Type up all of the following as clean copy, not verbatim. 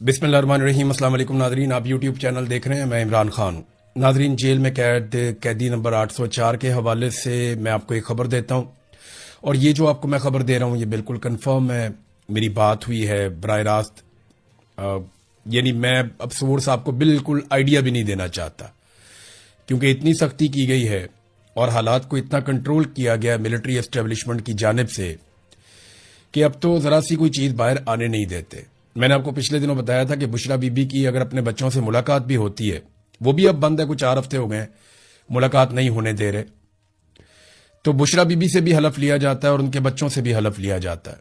बिस्मिल्लाहिर्रहमानिर्रहीम। अस्सलाम वालेकुम नाजरीन, आप यूट्यूब चैनल देख रहे हैं। मैं इमरान खान हूँ। नाजरीन, जेल में कैदी नंबर 804 के हवाले से मैं आपको एक खबर देता हूँ, और ये जो आपको मैं खबर दे रहा हूँ ये बिल्कुल कंफर्म है, मेरी बात हुई है बराह रास्त। यानी मैं अब सोर्स आपको बिल्कुल आइडिया भी नहीं देना चाहता, क्योंकि इतनी सख्ती की गई है और हालात को इतना कंट्रोल किया गया मिलिट्री एस्टेब्लिशमेंट की जानिब से कि अब तो ज़रा सी कोई चीज़ बाहर आने नहीं देते। मैंने आपको पिछले दिनों बताया था कि बुशरा बीबी की अगर अपने बच्चों से मुलाकात भी होती है, वो भी अब बंद है, कुछ 4 हफ्ते हो गए मुलाकात नहीं होने दे रहे, तो बुशरा बीबी से भी हलफ लिया जाता है और उनके बच्चों से भी हलफ लिया जाता है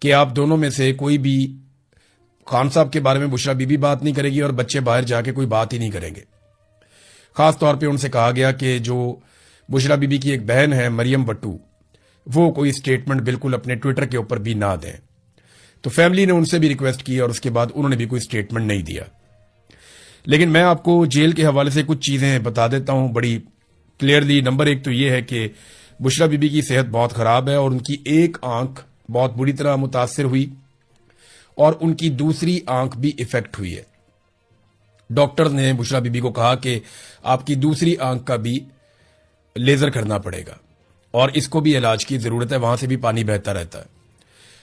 कि आप दोनों में से कोई भी खान साहब के बारे में बुशरा बीबी बात नहीं करेगी और बच्चे बाहर जाके कोई बात ही नहीं करेंगे। खास तौर पे उनसे कहा गया कि जो बुशरा बीबी की एक बहन है मरियम बट्टू, वो कोई स्टेटमेंट बिल्कुल अपने ट्विटर के ऊपर भी ना दें। तो फैमिली ने उनसे भी रिक्वेस्ट की और उसके बाद उन्होंने भी कोई स्टेटमेंट नहीं दिया। लेकिन मैं आपको जेल के हवाले से कुछ चीजें बता देता हूं बड़ी क्लियरली। नंबर 1 तो ये है कि बुशरा बीबी की सेहत बहुत खराब है और उनकी एक आंख बहुत बुरी तरह मुतासिर हुई और उनकी दूसरी आंख भी इफेक्ट हुई है। डॉक्टर ने बुशरा बीबी को कहा कि आपकी दूसरी आंख का भी लेजर करना पड़ेगा और इसको भी इलाज की जरूरत है, वहां से भी पानी बहता रहता है।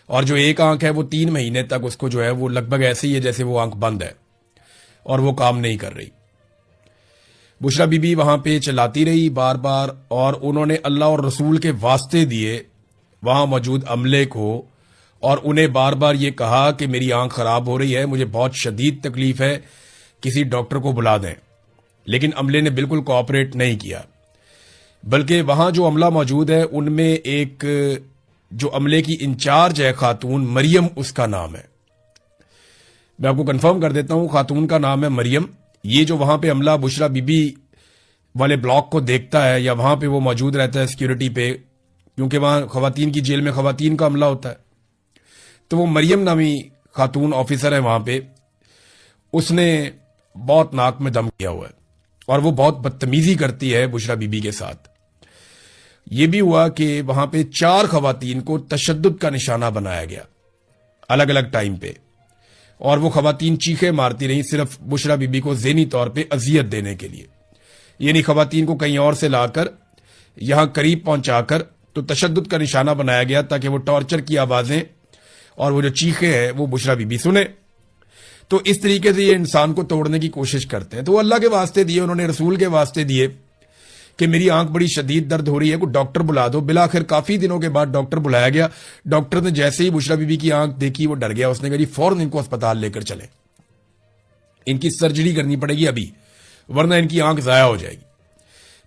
और जो एक आंख है वो 3 महीने तक उसको जो है वो लगभग ऐसे ही है जैसे वो आंख बंद है और वो काम नहीं कर रही। बुशरा बीबी वहां पे चलाती रही बार बार, और उन्होंने अल्लाह और रसूल के वास्ते दिए वहां मौजूद अमले को, और उन्हें बार बार ये कहा कि मेरी आंख खराब हो रही है, मुझे बहुत शदीद तकलीफ है, किसी डॉक्टर को बुला दें। लेकिन अमले ने बिल्कुल कोऑपरेट नहीं किया, बल्कि वहां जो अमला मौजूद है उनमें एक जो अमले की इंचार्ज है खातून, मरियम उसका नाम है। मैं आपको कंफर्म कर देता हूं, खातून का नाम है मरियम। ये जो वहां पे अमला बुशरा बीबी वाले ब्लॉक को देखता है या वहां पे वो मौजूद रहता है सिक्योरिटी पे, क्योंकि वहां खवातीन की जेल में खवातीन का अमला होता है, तो वो मरियम नामी खातून ऑफिसर है वहां पे। उसने बहुत नाक में दम किया हुआ है और वो बहुत बदतमीजी करती है बुशरा बीबी के साथ। ये भी हुआ कि वहां पे 4 खवातीन को तशद्दुद का निशाना बनाया गया अलग अलग टाइम पे, और वो खवातीन चीखे मारती रही सिर्फ बुशरा बीबी को ज़हनी तौर पे अजियत देने के लिए। यानी खवातीन को कहीं और से लाकर यहां करीब पहुंचाकर तो तशद्दुद का निशाना बनाया गया ताकि वो टॉर्चर की आवाजें और वो जो चीखे हैं वो बुशरा बीबी सुने। तो इस तरीके से ये इंसान को तोड़ने की कोशिश करते हैं। तो वो अल्लाह के वास्ते दिए, उन्होंने रसूल के वास्ते दिए कि मेरी आंख बड़ी शदीद दर्द हो रही है, कोई डॉक्टर बुला दो। बिल आखिर काफी दिनों के बाद डॉक्टर बुलाया गया। डॉक्टर ने जैसे ही बुशरा बीबी की आंख देखी वो डर गया। उसने कहा जी फौरन इनको अस्पताल लेकर चले, इनकी सर्जरी करनी पड़ेगी अभी, वरना इनकी आंख जाया हो जाएगी।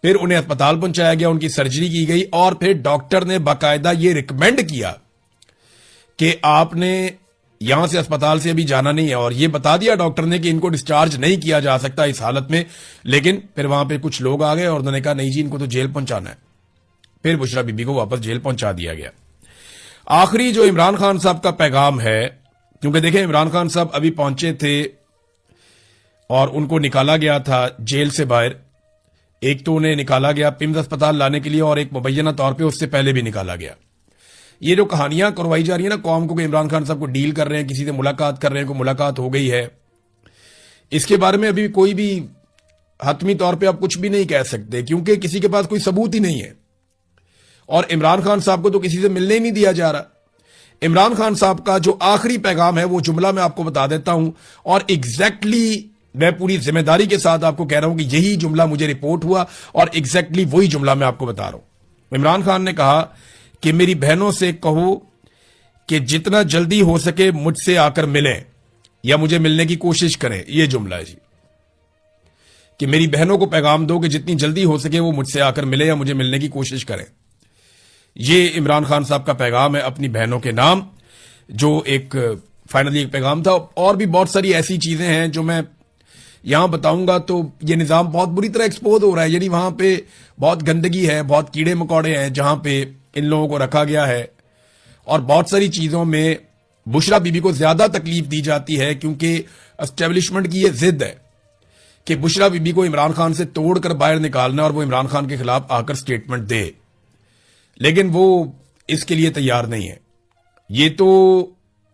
फिर उन्हें अस्पताल पहुंचाया गया, उनकी सर्जरी की गई, और फिर डॉक्टर ने बाकायदा ये रिकमेंड किया कि आपने यहां से अस्पताल से अभी जाना नहीं है, और ये बता दिया डॉक्टर ने कि इनको डिस्चार्ज नहीं किया जा सकता इस हालत में। लेकिन फिर वहां पे कुछ लोग आ गए और उन्होंने कहा नहीं जी इनको तो जेल पहुंचाना है। फिर बुशरा बीबी को वापस जेल पहुंचा दिया गया। आखिरी जो इमरान खान साहब का पैगाम है, क्योंकि देखें इमरान खान साहब अभी पहुंचे थे और उनको निकाला गया था जेल से बाहर। एक तो उन्हें निकाला गया पिम्स अस्पताल लाने के लिए, और एक मुबैना तौर पर उससे पहले भी निकाला गया। ये जो कहानियां करवाई जा रही है ना कौम को कि इमरान खान साहब को डील कर रहे हैं, किसी से मुलाकात कर रहे हैं, को मुलाकात हो गई है, इसके बारे में अभी कोई भी हतमी तौर पे आप कुछ भी नहीं कह सकते, क्योंकि किसी के पास कोई सबूत ही नहीं है। और इमरान खान साहब को तो किसी से मिलने ही नहीं दिया जा रहा। इमरान खान साहब का जो आखिरी पैगाम है वो जुमला मैं आपको बता देता हूं, और एग्जैक्टली मैं पूरी जिम्मेदारी के साथ आपको कह रहा हूं कि यही जुमला मुझे रिपोर्ट हुआ और एग्जैक्टली वही जुमला मैं आपको बता रहा हूं। इमरान खान ने कहा कि मेरी बहनों से कहो कि जितना जल्दी हो सके मुझसे आकर मिलें या मुझे मिलने की कोशिश करें। यह जुमला है जी, कि मेरी बहनों को पैगाम दो कि जितनी जल्दी हो सके वो मुझसे आकर मिले या मुझे मिलने की कोशिश करें। यह इमरान खान साहब का पैगाम है अपनी बहनों के नाम, जो एक फाइनली एक पैगाम था। और भी बहुत सारी ऐसी चीजें हैं जो मैं यहां बताऊंगा तो यह निजाम बहुत बुरी तरह एक्सपोज हो रहा है। यानी वहां पे बहुत गंदगी है, बहुत कीड़े मकोड़े हैं जहां पे इन लोगों को रखा गया है, और बहुत सारी चीजों में बुशरा बीबी को ज्यादा तकलीफ दी जाती है, क्योंकि एस्टेब्लिशमेंट की यह जिद है कि बुशरा बीबी को इमरान खान से तोड़कर बाहर निकालना और वो इमरान खान के खिलाफ आकर स्टेटमेंट दे, लेकिन वो इसके लिए तैयार नहीं है। ये तो